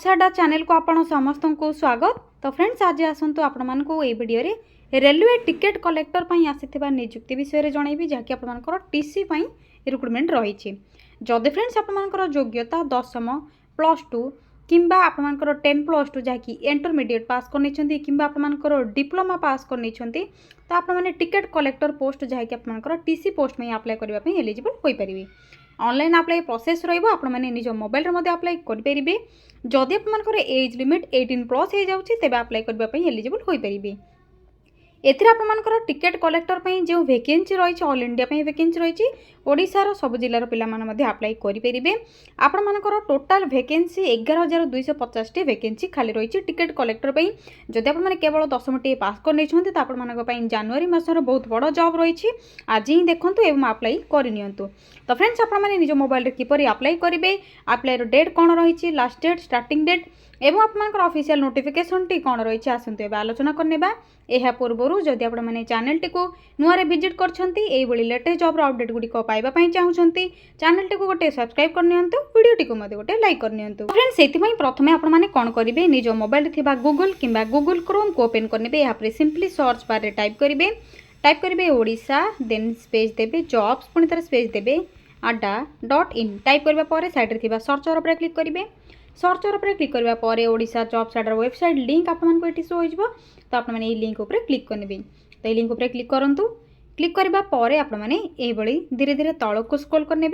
Jobs अड्डा channel को आपण समस्त को स्वागत। तो फ्रेंड्स आज आसतु आपण वीडियो रे रेलवे टिकेट कलेक्टर पई आसीथिबा नियुक्ति विषय रे जणैबी जहाँकि आपणकर टीसी पई रिक्रुटमेंट रही। जदि फ्रेंड्स आपणकर योग्यता 10th +2 किंबा आपणकर 10+2 जहाँकि इंटरमीडिएट पास करनी किंबा आपणकर डिप्लोमा पास करनी तो आपने टिकेट कलेक्टर पोस्ट जहाँकि आपणकर टीसी पोस्ट में अप्लाई करने एलिजिबल हो पारे। ऑनलाइन अप्लाई प्रोसेस रही निज मोबाइल अप्लाई करेंगे। जदि आपंकर एज लिमिट 18+ हो जाऊँगी तेज अप्लाई करने एलिजिबल हो पारे। एथिरे आपंकर टिकेट कलेक्टर जो वैकेंसी रही ऑल इंडिया वैकेंसी रही ओडिशार सब जिलार पिला अप्लाई करेंगे। आपंकर टोटाल वैकेंसी 11,250 वैकेंसी खाली रही टिकेट कलेक्टर जदि आप केवल 10th टी पास कर तो आप जनवरी मासर बहुत बड़ जॉब रही आज ही देखूँ एवं अप्लाई करनी। तो फ्रेंड्स आपने निज मोबाइल किपर अप्लाई करेंगे, अप्लाई डेट कौन रही, लास्ट डेट, स्टार्टिंग डेट एवं आपंकर ऑफिशियल नोटिफिकेशन टी कौन रही आसतु ए आलोचना करने। यह पूर्व जदि आपने चैनल टी को नुआरे विजिट कर लेटेस्ट जॉब अपडेट गुड़िक पाइबापी चाहूँगी चैनल टी को गोटे सब्सक्राइब करनी, वीडियो टी को गोटे लाइक करनी। फ्रेंड्स से प्रथम आपने कौन करेंगे निज मोबाइल गूगल किंबा गूगल क्रोम को ओपन करने। यहाँ सिंपली सर्च बार टाइप करेंगे ओडिशा देन स्पेस देवे जॉब्स पुणी तार स्पेस देवे adda.in टाइप करने साइड थी सर्चर पर क्लिक करेंगे। सर्चर पर क्लिक करने पर ओडिशा जॉब्स अड्डा वेबसाइट लिंक आपको ये शो हो तो आपने ये लिंक उपर क्लिक करेंगे। तो ये लिंक उपर क्लिक करूँ। क्लिक करने पर आपने ये धीरे धीरे तौक को स्क्रॉल करने।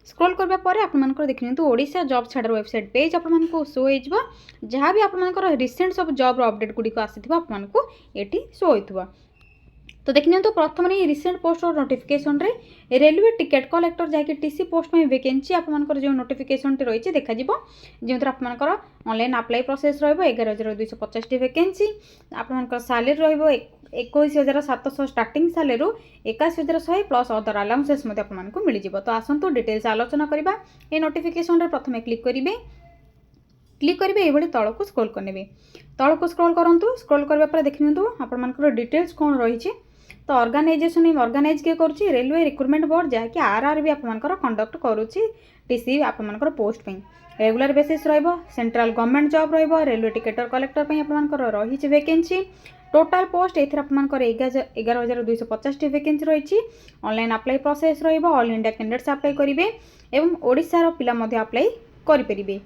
स्क्रॉल करने पर आप देखिए ओडिशा जॉब्स अड्डा वेबसाइट पेज आपको शो हो जहाँ भी आपंकर रिसेंट सब जॉब अपडेट गुड़िक आसी आपको ये शो हो। तो देखिए तो प्रथम ये रिसेंट पोस्ट और नोटिफिकेशन रे रेलवे टिकेट कलेक्टर जहाँकि टीसी पोस्ट में वैकेंसी आपंकर जो नोटिफिकेशन रही देखा जो आपंकर ऑनलाइन अप्लाई प्रोसेस रही 11,250 वैकेंसी आपंकर सैलरी रही 21,700 starting salary 81,100 plus other allowances आपको मिल जाए। तो आसतु डिटेल्स आलोचना करवा। ये नोटिफिकेशन रे प्रथम क्लिक करेंगे। क्लिक करेंगे ये तौक को स्क्रॉल करने। तौक को स्क्रॉल करूँ। स्क्रॉल करने देखिए आपंकर डिटेल्स कौन रही। तो ऑर्गेनाइजेशन ऑर्गेनाइज किए कर रेलवे रिक्रुटमेंट बोर्ड जहाँकि आरआरबी आपंकर कंडक्ट करुच्ची टीसी आपंकर पोस्ट पे रेगुलर बेसिस रही सेंट्रल गवर्नमेंट जॉब रही रेलवे टिकेटर कलेक्टर आपंकर रही वैकेंसी टोटाल पोस्ट ये आपंकर 11,250 वैकेंसी रही। ऑनलाइन अप्लाई प्रोसेस रही ऑल इंडिया कैंडिडेट्स अप्लाई करेंगे एवं ओडिशार पिला अप्लाई करेंगे।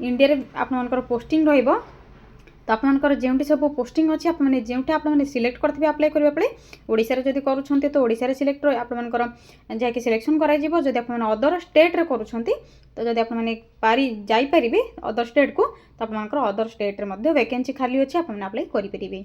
इंडिया आपंकर पोस्टिंग रही तो आपंकर जो सब पोस्टिंग अच्छी आपने जो आपने सिलेक्ट करेंगे अप्लाई करने ओडिशा जब करुँच तो ओडिशा सिलेक्ट आपंकर जहाँकि सिलेक्शन करेंगे। जब आप अदर स्टेट रे करुँच तो जब आपने पारी जापारे अदर स्टेट को तो आपंकर अदर स्टेट रे वैकेंसी खाली अच्छी आपने अप्लाई करेंगे।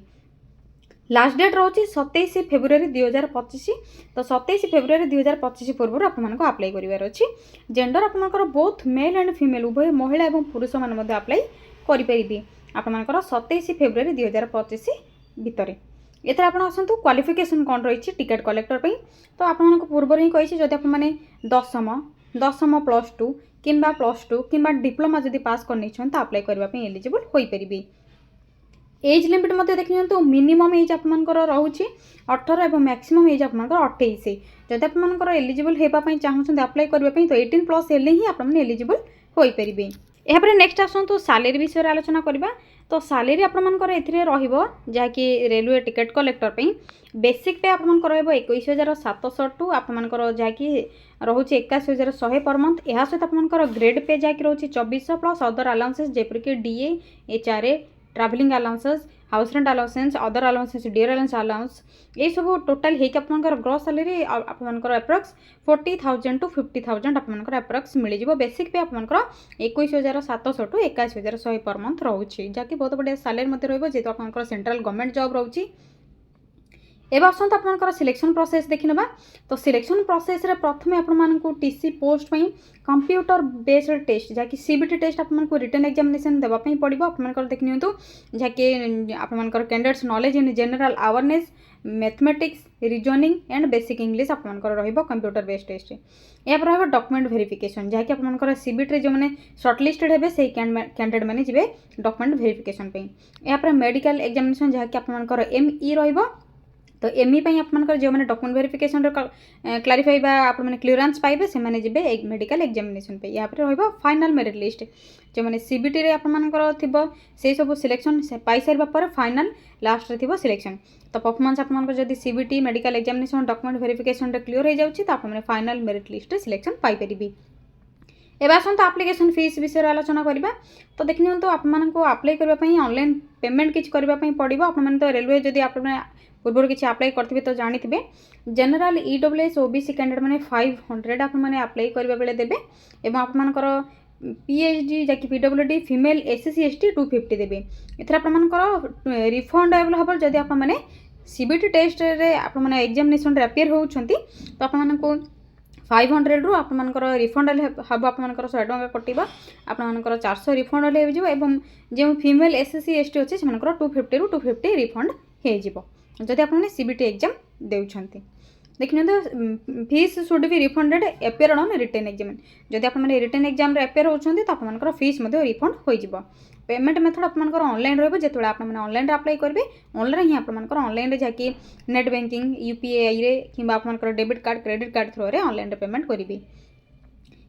लास्ट डेट रही 27 फेब्रुआरी 2025। तो 27 फेब्रुआरी 2025 पूर्व आपको अप्लाई करार अच्छी। जेंडर आपंकर बोथ मेल एंड फीमेल उभय महिला और पुरुष मैंने अप्लाई करेंगे आपंकर 27 फेब्रुआरी 2025 भितर। एथर आप आसतु क्वालिफिकेशन कौन रही टिकेट कलेक्टर पे। तो आपको पूर्व ही कही जब आपने 10th +2 किंबा +2 किंबा डिप्लोमा जदि पास कर तो अप्लाई करने एलिजिबल हो पारे। एज लिमिट मत देखिए तो मिनिमम एज आपंकर रोचे 18 और मैक्सिमम एज आपंकर 28। जब आपंकर एलिजिबल होगापी चाहूँगी अप्लाई करने तो 18+ हेल्ले ही आपने एलिजिबल हो पारे। यापर नेक्स्ट आसतु सैलरी विषय आलोचना करवा। तो सैलरी आपंकर जहाँकि रेलवे टिकेट कलेक्टर पे बेसिक पे आपंकर 21,700 टू आपंकर जहाँकि रोचे 81,100 पर मंथ। यह सहित आपंकर ग्रेड पे जहाँकि रोचे 2400 प्लस अदर अलाउंसेस जेपरिक DA HRA travelling allowances house rent allowances other allowances dear allowance allowance ये सब टोटाल होकर आपंकर ग्रॉस सैलरी आपंकर अप्रॉक्स 40,000 टू 50,000 आपंकर अप्रॉक्स मिल जाए। बेसिक पे आपंकर 21,700 टू 81,100 पर मंथ रोचे जहाँकि बहुत बढ़िया सैलरी रही आपंकर सेंट्रल गवर्नमेंट जॉब रोचे। एवं आसत आपंकर सिलेक्शन प्रोसेस देखी ना। तो सिलेक्शन प्रोसेस रे प्रथम आपको टीसी पोस्ट पे कंप्यूटर बेस्ड टेस्ट जहाँकि सीबीटी टेस्ट आपको रिटन एग्जामिनेशन देवाई पड़ो। आपंकर देखि जहाँकि आपंकर candidates knowledge in general awareness mathematics reasoning and basic English आपंकर रहिबो कंप्यूटर बेस्ड टेस्ट। यहाँ पर डॉक्यूमेंट वेरिफिकेशन जहाँकि आपंकर सीबीटी जो मैंने शॉर्टलिस्टेड हेबे से कैंडिडेट मैंने जी डॉक्यूमेंट वेरिफिकेशन पे। यहाँ पर मेडिकल एग्जामिनेशन जहाँकि आपंकर ME रहिबो तो एमई आपंकर जो मैंने डॉक्यूमेंट वेरिफिकेशन क्लारिफाई आप क्लीयरेंस पाइबे से मैंने जिबे मेडिकल एग्जामिनेशन पे या रहा फाइनल मेरिट लिस्ट जो मैंने सीबीटी रे आपंकर थी से सब सिलेक्शन पाई सारा पर फाइनल लास्ट थी सिलेक्शन तो परफॉर्मेंस आपंकर जब CBT medical examination document verification clear हो जाऊँगी तो आपने final merit list selection Piper. एवं आसतु आप्लिकेशन फीस विषय आलोचना करवा तो देखि नियंतु आपको अप्लाई करने ऑनलाइन पेमेंट किसी करने पड़ो आपने तो रेलवे जदि आप पूर्व किसी अप्लाई करेंगे तो जानी जनरल ईडब्ल्यूएस ओबीसी कैंडिडेट मैंने 500 आपने अप्लाई करने बेले देवे एवं आपंकर पीएचडी जैक पीडब्ल्यूडी फीमेल एससी एसटी 250 देवे एथर आपंकर रिफंड हम जदि आपने सीबीटी टेस्ट रे आपने एग्जामिनेशन अपियर होती तो आपको 500 रु आपंकर रिफंड हम आपंकर 100 टଙ୍କା कटिबा आपंकर 400 रिफंड हो जो फीमेल एससी एसटी अच्छे से 250 रु 250 रिफंड हो जदि आपने सीबीटी एग्जाम देउछंती देखिए तो fees should be refunded appear on written exam जदि आपने रिटन एग्जाम एपियर होती तो आपंकर फीस रिफंड हो पेमेंट मेथड आपंकर ऑनलाइन रहा आपने ऑनलाइन अप्लाई करेंगे ऑनलाइन ही आपंकर ऑनलाइन जहाँकि नेट बैंकिंग यूपीआई रे कि आपंकर debit card credit card through रे ऑनलाइन पेमेंट करेंगे।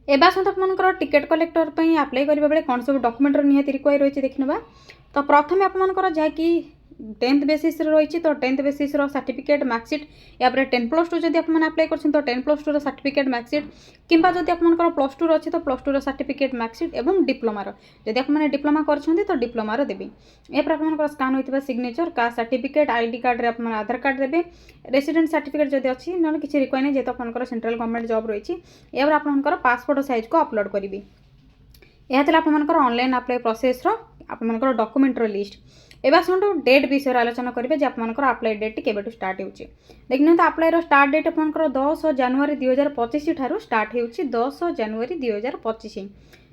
एवं आसत आपंकर टिकेट कलेक्टर अप्लाई करने बेले कौन सब डॉक्यूमेंट निहाती रिक्वायर रही है देखने तो प्रथम आपंकर जहाँकि 10th बेसिस रही तो 10th बेसिस सर्टिफिकेट मार्कशीट या 10+2 जब आपने अप्लाई कर 10+2 सर्टिफिकेट मार्कशीट किंबा जब आपंकर +2 अच्छे तो +2 सर्टिफिकेट मार्कशीट एवं डिप्लोमार जब आपने डिप्लोमा कर तो डिप्लोमार देवी यापर आप स्कान होता signature caste certificate ID card आप आधार कार्ड देवे रेसिडेंट सर्टिफिकेट जब अच्छी ना किसी रिक्वायर नहीं जेहतु आपंकर सेंट्रल गवर्नमेंट जॉब रही या आपंकर पासपोर्ट साइज को अपलोड करी यह आपंकर ऑनलाइन अप्लाई प्रोसेस आपंकर डॉक्यूमेंट लिस्ट एवं आसतु डेट विषय आलोचना करेंगे जे आपंकर अप्लाई डेट केबेठू स्टार्ट होची देखिए तो अप्लाई स्टार्ट डेट आपंकर 10 जनवरी 2025 ठारू स्टार्ट होची 10 जनवरी 2025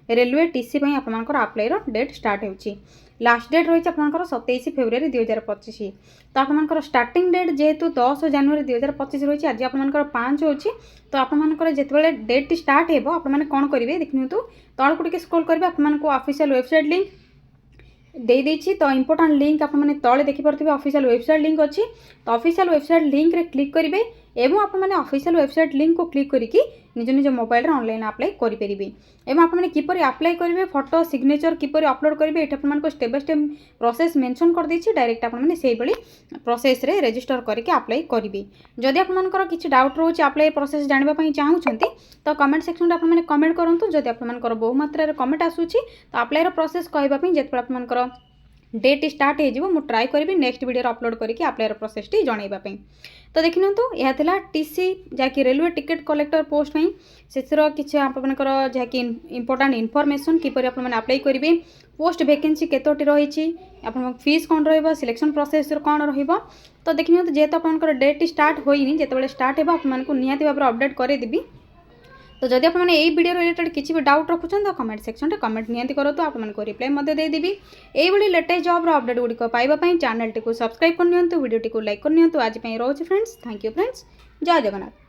रेलवे टीसी आपंकर अप्लाई डेट स्टार्ट होची लास्ट डेट रही आपंकर 27 फेब्रुआरी 2025 तो आपंकर स्टार्टिंग डेट जेहेतु 10 जनवरी 2025 रही आज आपंकर 5 होची तो आपंकर जिते डेट स्टार्ट हो आपने कौन करेंगे देखिए तो तौक टिके स्क्रॉल करेंगे आपको ऑफिशियल वेबसाइट लिंक दे देछि तो इंपोर्टेंट लिंक आप मैंने तले देखिपे ऑफिशियल वेबसाइट लिंक अच्छी तो ऑफिशियल वेबसाइट लिंक रे क्लिक करेंगे एवं आप मैंने ऑफिशियल वेबसाइट लिंक को क्लिक करके निज निज मोबाइल रे ऑनलाइन अप्लाई करेंगे एवं आप मैंने किपर अप्लाई करेंगे फोटो सिग्नेचर किपर अपलोड करेंगे ये आपको step by step process mention कर देछि डायरेक्ट आप मैंने से भाई प्रोसेस रे रजिस्टर करके अप्लाई करेंगे जदि आपंकर किसी डाउट रोचे अप्लाई प्रोसेस जानापी चाहूँगी तो कमेंट सेक्शन आप मैंने कमेंट करूँ जदि आपंकर बहु मात्रा कमेंट आसूची तो अप्लाई प्रोसेस कहवाई जिते आपंकर डेट स्टार्ट हो ट्राए करी नेक्स्ट वीडियो अपलोड करके अप्लाई प्रोसेस टी जनवाई तो देखि नियंतु यह थिला टीसी जहाँकि रेलवे टिकेट कलेक्टर पोस्ट से किसी आपंकर जहाँकि इंपोर्टेंट इनफॉरमेशन किपर आप अप्लाई करेंगे पोस्ट वैकेंसी केतोटी रही आप फीस कौन रहा सिलेक्शन प्रोसेस कौन रहा तो देखि नियंतु जेहेतु आपंकर डेट स्टार्ट होनी जिते स्टार्ट हो आपको निहाती भाव अपडेट करदेवी तो जदि आपने यही वीडियो रिलेटेड किसी भी डाउट रखुच्छन तो कमेंट सेक्शन में कमेंट निहाती करूँ आपको रिप्लाई देदेवी यही लेटेस्ट जॉब अपडेट गुड़िक पाइबापी चैनल टी सब्सक्राइब करनी वीडियो टी लाइक करनी आज रोचे फ्रेंड्स थैंक यू फ्रेंड्स जय जगन्नाथ।